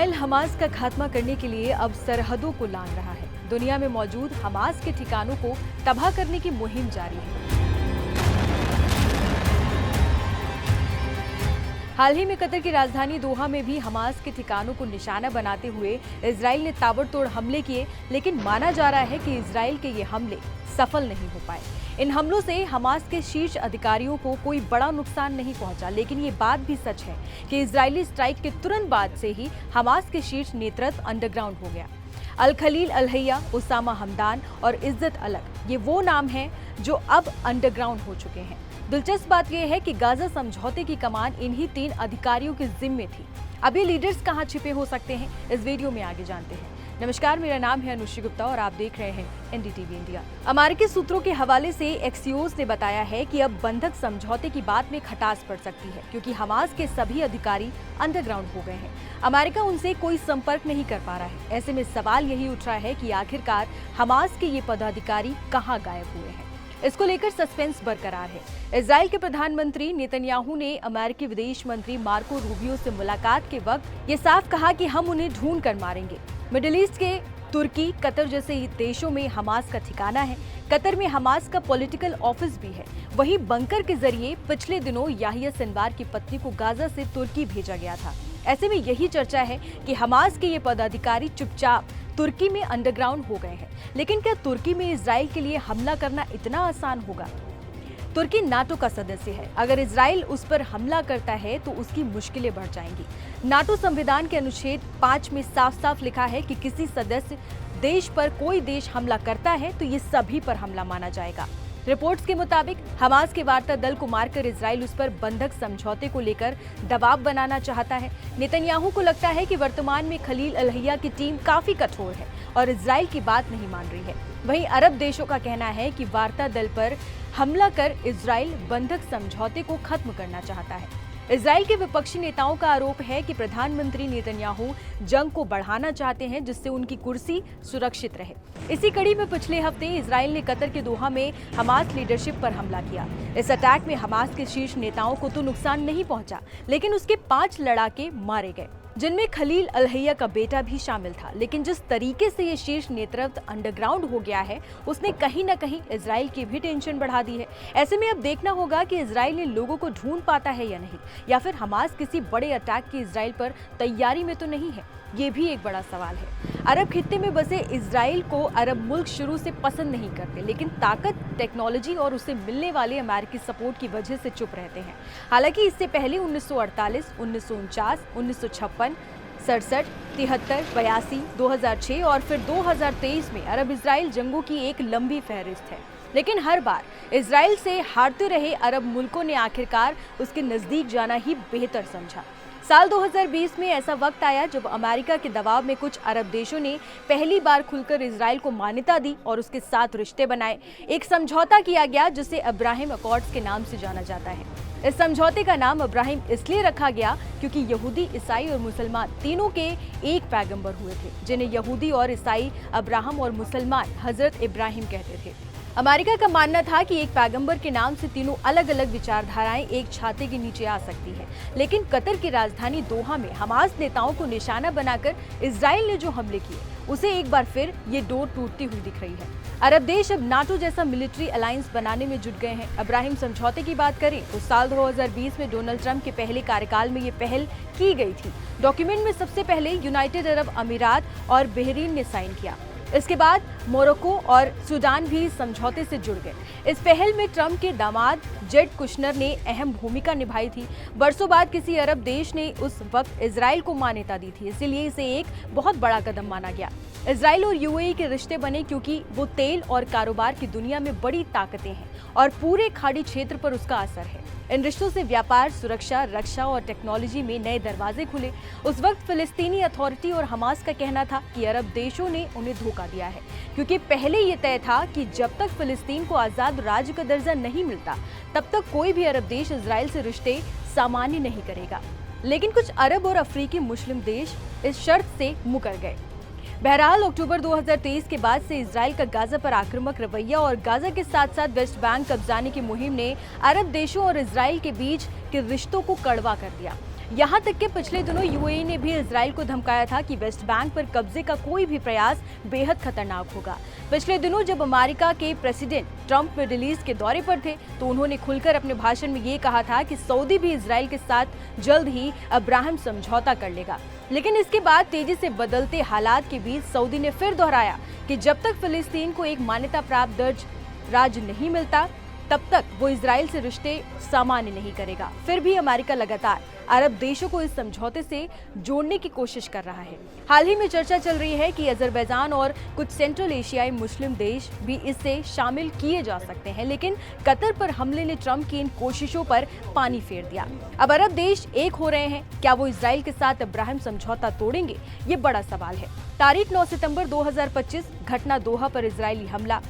Israel Hamas का खात्मा करने के लिए अब सरहदों को लांघ रहा है। दुनिया में मौजूद हमास के ठिकानों को तबाह करने की मुहिम जारी है। हाल ही में कतर की राजधानी दोहा में भी हमास के ठिकानों को निशाना बनाते हुए इजराइल ने ताबड़तोड़ हमले किए, लेकिन माना जा रहा है कि इजराइल के ये हमले सफल नहीं हो पाए। इन हमलों से हमास के शीर्ष अधिकारियों को कोई बड़ा नुकसान नहीं पहुंचा, लेकिन ये बात भी सच है कि इजरायली स्ट्राइक के तुरंत बाद से ही हमास के शीर्ष नेतृत्व अंडरग्राउंड हो गया। अल खलील अल हैया, उसामा हमदान और इज्जत अलग, ये वो नाम हैं जो अब अंडरग्राउंड हो चुके हैं। दिलचस्प बात यह है कि गाजा समझौते की कमान इन्हीं 3 अधिकारियों के जिम्मे थी। अब ये लीडर्स कहां छिपे हो सकते हैं, इस वीडियो में आगे जानते हैं। नमस्कार, मेरा नाम है अनुश्री गुप्ता और आप देख रहे हैं एनडीटीवी इंडिया। अमेरिकी सूत्रों के हवाले से एक्सियोस ने बताया है कि अब बंधक समझौते की बात में खटास पड़ सकती है, क्योंकि हमास के सभी अधिकारी अंडरग्राउंड हो गए हैं। अमेरिका उनसे कोई संपर्क नहीं कर पा रहा है। ऐसे में सवाल यही उठ रहा है कि आखिरकार हमास के ये पदाधिकारी कहाँ गायब हुए हैं। इसको लेकर सस्पेंस बरकरार है। इजराइल के प्रधानमंत्री नेतन्याहू ने अमेरिकी विदेश मंत्री मार्को रूबियो से मुलाकात के वक्त ये साफ कहा कि हम उन्हें ढूंढ कर मारेंगे। मिडिल ईस्ट के तुर्की, कतर जैसे देशों में हमास का ठिकाना है। कतर में हमास का पॉलिटिकल ऑफिस भी है। वहीं बंकर के जरिए पिछले दिनों याहिया सिनवार की पत्नी को गाजा से तुर्की भेजा गया था। ऐसे में यही चर्चा है कि हमास के ये पदाधिकारी चुपचाप तुर्की में अंडरग्राउंड हो गए हैं। लेकिन क्या तुर्की में इजराइल के लिए हमला करना इतना आसान होगा? तुर्की नाटो का सदस्य है। अगर इजराइल उस पर हमला करता है तो उसकी मुश्किलें बढ़ जाएंगी। नाटो संविधान के अनुच्छेद 5 में साफ साफ लिखा है कि किसी सदस्य देश पर कोई देश हमला करता है तो ये सभी पर हमला माना जाएगा। रिपोर्ट्स के मुताबिक हमास के वार्ता दल को मारकर इजराइल उस पर बंधक समझौते को लेकर दबाव बनाना चाहता है। नेतन्याहू को लगता है कि वर्तमान में खलील अल हैया की टीम काफी कठोर है और इजराइल की बात नहीं मान रही है। वहीं अरब देशों का कहना है कि वार्ता दल पर हमला कर इजराइल बंधक समझौते को खत्म करना चाहता है। इजराइल के विपक्षी नेताओं का आरोप है कि प्रधानमंत्री नेतन्याहू जंग को बढ़ाना चाहते हैं, जिससे उनकी कुर्सी सुरक्षित रहे। इसी कड़ी में पिछले हफ्ते इजराइल ने कतर के दोहा में हमास लीडरशिप पर हमला किया। इस अटैक में हमास के शीर्ष नेताओं को तो नुकसान नहीं पहुंचा, लेकिन उसके 5 लड़ाके मारे गए, जिनमें खलील अल हैया का बेटा भी शामिल था। लेकिन जिस तरीके से ये शीर्ष नेतृत्व अंडरग्राउंड हो गया है, उसने कहीं न कहीं इजराइल की भी टेंशन बढ़ा दी है। ऐसे में अब देखना होगा कि इजराइल इन लोगों को ढूंढ पाता है या नहीं, या फिर हमास किसी बड़े अटैक की इजराइल पर तैयारी में तो नहीं है। ये भी एक बड़ा सवाल है। अरब खित्ते में बसे इजराइल को अरब मुल्क शुरू से पसंद नहीं करते, लेकिन ताकत, टेक्नोलॉजी और उसे मिलने वाले अमेरिकी सपोर्ट की वजह से चुप रहते हैं। हालांकि इससे पहले 1948, 1949, 1956, 67, 73, 82, 2006 और फिर 2023 में अरब इजराइल जंगों की एक लंबी फहरिस्त है। लेकिन हर बार इजराइल से हारते रहे अरब मुल्कों ने आखिरकार उसके नजदीक जाना ही बेहतर समझा। साल 2020 में ऐसा वक्त आया जब अमेरिका के दबाव में कुछ अरब देशों ने पहली बार खुलकर इजराइल को मान्यता दी और उसके साथ रिश्ते बनाए। एक समझौता किया गया जिसे अब्राहम अकॉर्ड्स के नाम से जाना जाता है। इस समझौते का नाम अब्राहम इसलिए रखा गया क्योंकि यहूदी, ईसाई और मुसलमान तीनों के एक पैगंबर हुए थे, जिन्हें यहूदी और ईसाई अब्राहम और मुसलमान हजरत इब्राहिम कहते थे। अमेरिका का मानना था कि एक पैगंबर के नाम से तीनों अलग अलग विचारधाराएं एक छाते के नीचे आ सकती है। लेकिन कतर की राजधानी दोहा में हमास नेताओं को निशाना बनाकर इजराइल ने जो हमले किए, उसे एक बार फिर ये डोर टूटती हुई दिख रही है। अरब देश अब नाटो जैसा मिलिट्री अलायंस बनाने में जुट गए हैं। अब्राहम समझौते की बात करें तो साल 2020 में डोनाल्ड ट्रंप के पहले कार्यकाल में ये पहल की गई थी। डॉक्यूमेंट में सबसे पहले यूनाइटेड अरब अमीरात और बहरीन ने साइन किया। इसके बाद मोरक्को और सूडान भी समझौते से जुड़ गए। इस पहल में ट्रंप के दामाद जेड कुशनर ने अहम भूमिका निभाई थी। बरसों बाद किसी अरब देश ने उस वक्त इजराइल को मान्यता दी थी, इसीलिए इसे एक बहुत बड़ा कदम माना गया। इजराइल और यूएई के रिश्ते बने क्योंकि वो तेल और कारोबार की दुनिया में बड़ी ताकतें हैं और पूरे खाड़ी क्षेत्र पर उसका असर है। इन रिश्तों से व्यापार, सुरक्षा, रक्षा और टेक्नोलॉजी में नए दरवाजे खुले। उस वक्त फिलिस्तीनी अथॉरिटी और हमास का कहना था कि अरब देशों ने उन्हें धोखा दिया है, क्योंकि पहले ये तय था कि जब तक फिलिस्तीन को आजाद राज्य का दर्जा नहीं मिलता, तब तक कोई भी अरब देश इजराइल से रिश्ते सामान्य नहीं करेगा। लेकिन कुछ अरब और अफ्रीकी मुस्लिम देश इस शर्त से मुकर गए। बहरहाल अक्टूबर 2023 के बाद से इजराइल का गाजा पर आक्रामक रवैया और गाजा के साथ साथ वेस्ट बैंक कब्जाने की मुहिम ने अरब देशों और इजराइल के बीच के रिश्तों को कड़वा कर दिया। यहाँ तक कि पिछले दिनों यूएई ने भी इजराइल को धमकाया था कि वेस्ट बैंक पर कब्जे का कोई भी प्रयास बेहद खतरनाक होगा। पिछले दिनों जब अमेरिका के प्रेसिडेंट ट्रंप मिडिल ईस्ट के दौरे पर थे तो उन्होंने खुलकर अपने भाषण में ये कहा था कि सऊदी भी इजराइल के साथ जल्द ही अब्राहम समझौता कर लेगा। लेकिन इसके बाद तेजी से बदलते हालात के बीच सऊदी ने फिर दोहराया कि जब तक फिलिस्तीन को एक मान्यता प्राप्त दर्ज राज्य नहीं मिलता तब तक वो इजराइल से रिश्ते सामान्य नहीं करेगा। फिर भी अमेरिका लगातार अरब देशों को इस समझौते से जोड़ने की कोशिश कर रहा है। हाल ही में चर्चा चल रही है कि अजरबैजान और कुछ सेंट्रल एशियाई मुस्लिम देश भी इससे शामिल किए जा सकते हैं, लेकिन कतर पर हमले ने ट्रंप की इन कोशिशों पर पानी फेर दिया। अब अरब देश एक हो रहे हैं, क्या वो इजराइल के साथ अब्राहम समझौता तोड़ेंगे? ये बड़ा सवाल है। तारीख 9 सितंबर 2025 घटना दोहा पर इजरायली हमला।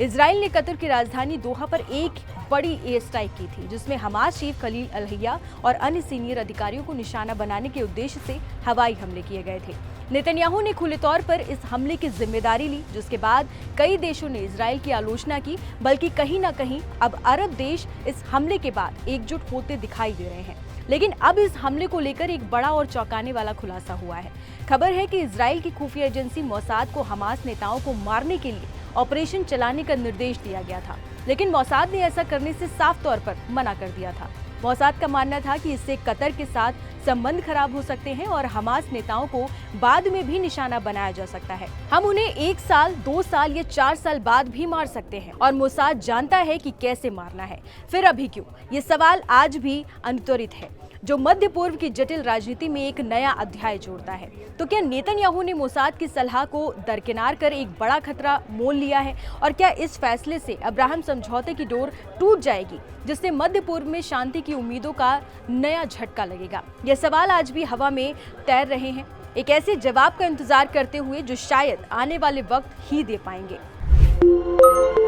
इजराइल ने कतर की राजधानी दोहा पर एक बड़ी एयर स्ट्राइक की थी जिसमें हमास चीफ खलील अल-हैया और अन्य सीनियर अधिकारियों को निशाना बनाने के उद्देश्य से हवाई हमले किए गए थे। नेतन्याहू ने खुले तौर पर इस हमले की जिम्मेदारी ली, जिसके बाद कई देशों ने इजराइल की आलोचना की, बल्कि कहीं न कहीं अब अरब देश इस हमले के बाद एकजुट होते दिखाई दे रहे हैं। लेकिन अब इस हमले को लेकर एक बड़ा और चौंकाने वाला खुलासा हुआ है। खबर है कि इजराइल की खुफिया एजेंसी मोसाद को हमास नेताओं को मारने के लिए ऑपरेशन चलाने का निर्देश दिया गया था, लेकिन मोसाद ने ऐसा करने से साफ तौर पर मना कर दिया था। मोसाद का मानना था कि इससे कतर के साथ संबंध खराब हो सकते हैं और हमास नेताओं को बाद में भी निशाना बनाया जा सकता है। हम उन्हें 1 साल, 2 साल या 4 साल बाद भी मार सकते हैं और मोसाद जानता है कि कैसे मारना है। फिर अभी क्यों? ये सवाल आज भी अनुत्तरित है, जो मध्य पूर्व की जटिल राजनीति में एक नया अध्याय जोड़ता है। तो क्या नेतन्याहू ने मोसाद की सलाह को दरकिनार कर एक बड़ा खतरा मोल लिया है? और क्या इस फैसले से अब्राहम समझौते की डोर टूट जाएगी, जिससे मध्य पूर्व में शांति की उम्मीदों का नया झटका लगेगा? ये सवाल आज भी हवा में तैर रहे हैं, एक ऐसे जवाब का इंतजार करते हुए जो शायद आने वाले वक्त ही दे पाएंगे।